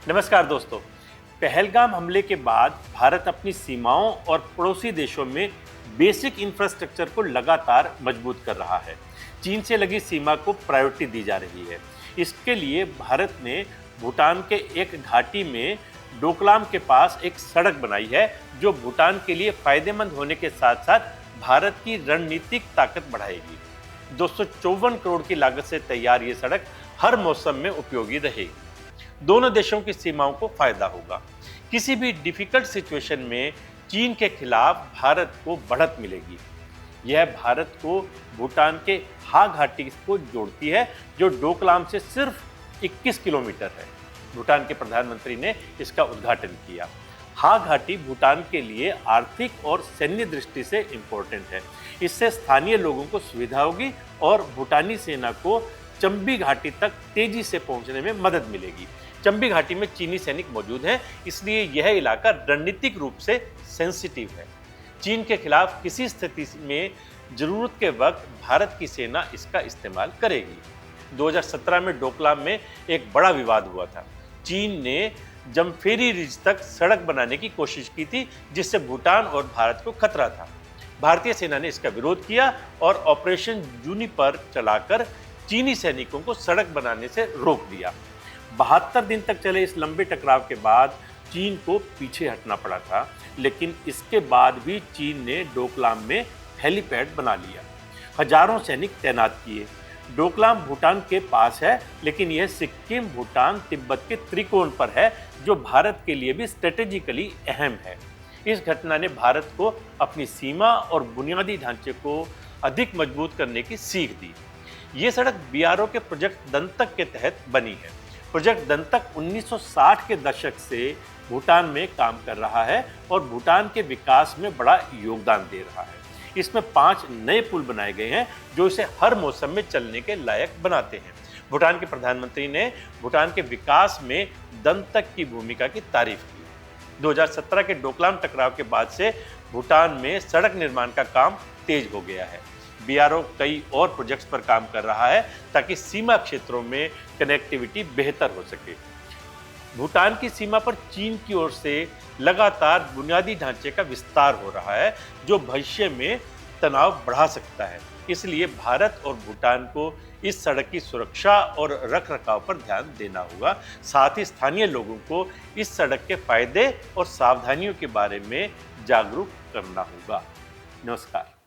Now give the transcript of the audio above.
नमस्कार दोस्तों। पहलगाम हमले के बाद भारत अपनी सीमाओं और पड़ोसी देशों में बेसिक इंफ्रास्ट्रक्चर को लगातार मजबूत कर रहा है। चीन से लगी सीमा को प्रायोरिटी दी जा रही है। इसके लिए भारत ने भूटान के एक घाटी में डोकलाम के पास एक सड़क बनाई है, जो भूटान के लिए फायदेमंद होने के साथ साथ भारत की रणनीतिक ताकत बढ़ाएगी। 254 करोड़ की लागत से तैयार ये सड़क हर मौसम में उपयोगी रहेगी। दोनों देशों की सीमाओं को फायदा होगा। किसी भी डिफिकल्ट सिचुएशन में चीन के खिलाफ भारत को बढ़त मिलेगी। यह भारत को भूटान के हा घाटी को जोड़ती है, जो डोकलाम से सिर्फ 21 किलोमीटर है। भूटान के प्रधानमंत्री ने इसका उद्घाटन किया। हा घाटी भूटान के लिए आर्थिक और सैन्य दृष्टि से इम्पोर्टेंट है। इससे स्थानीय लोगों को सुविधा होगी और भूटानी सेना को चंबी घाटी तक तेजी से पहुंचने में मदद मिलेगी। चंबी घाटी में चीनी सैनिक मौजूद हैं, इसलिए यह इलाका रणनीतिक रूप से सेंसिटिव है। चीन के खिलाफ किसी स्थिति में जरूरत के वक्त भारत की सेना इसका इस्तेमाल करेगी। 2017 में डोकलाम में एक बड़ा विवाद हुआ था। चीन ने जमफेरी रिज तक सड़क बनाने की कोशिश की थी, जिससे भूटान और भारत को खतरा था। भारतीय सेना ने इसका विरोध किया और ऑपरेशन जूनिपर चलाकर चीनी सैनिकों को सड़क बनाने से रोक दिया। 72 दिन तक चले इस लंबे टकराव के बाद चीन को पीछे हटना पड़ा था, लेकिन इसके बाद भी चीन ने डोकलाम में हेलीपैड बना लिया, हजारों सैनिक तैनात किए। डोकलाम भूटान के पास है, लेकिन यह सिक्किम, भूटान, तिब्बत के त्रिकोण पर है, जो भारत के लिए भी स्ट्रेटेजिकली अहम है। इस घटना ने भारत को अपनी सीमा और बुनियादी ढांचे को अधिक मजबूत करने की सीख दी। ये सड़क बीआरओ के प्रोजेक्ट दंतक के तहत बनी है। प्रोजेक्ट दंतक 1960 के दशक से भूटान में काम कर रहा है और भूटान के विकास में बड़ा योगदान दे रहा है। इसमें 5 नए पुल बनाए गए हैं, जो इसे हर मौसम में चलने के लायक बनाते हैं। भूटान के प्रधानमंत्री ने भूटान के विकास में दंतक की भूमिका की तारीफ की। 2017 के डोकलाम टकराव के बाद से भूटान में सड़क निर्माण का काम तेज हो गया है। बीआरओ कई और प्रोजेक्ट्स पर काम कर रहा है, ताकि सीमा क्षेत्रों में कनेक्टिविटी बेहतर हो सके। भूटान की सीमा पर चीन की ओर से लगातार बुनियादी ढांचे का विस्तार हो रहा है, जो भविष्य में तनाव बढ़ा सकता है। इसलिए भारत और भूटान को इस सड़क की सुरक्षा और रखरखाव पर ध्यान देना होगा। साथ ही स्थानीय लोगों को इस सड़क के फायदे और सावधानियों के बारे में जागरूक करना होगा। नमस्कार।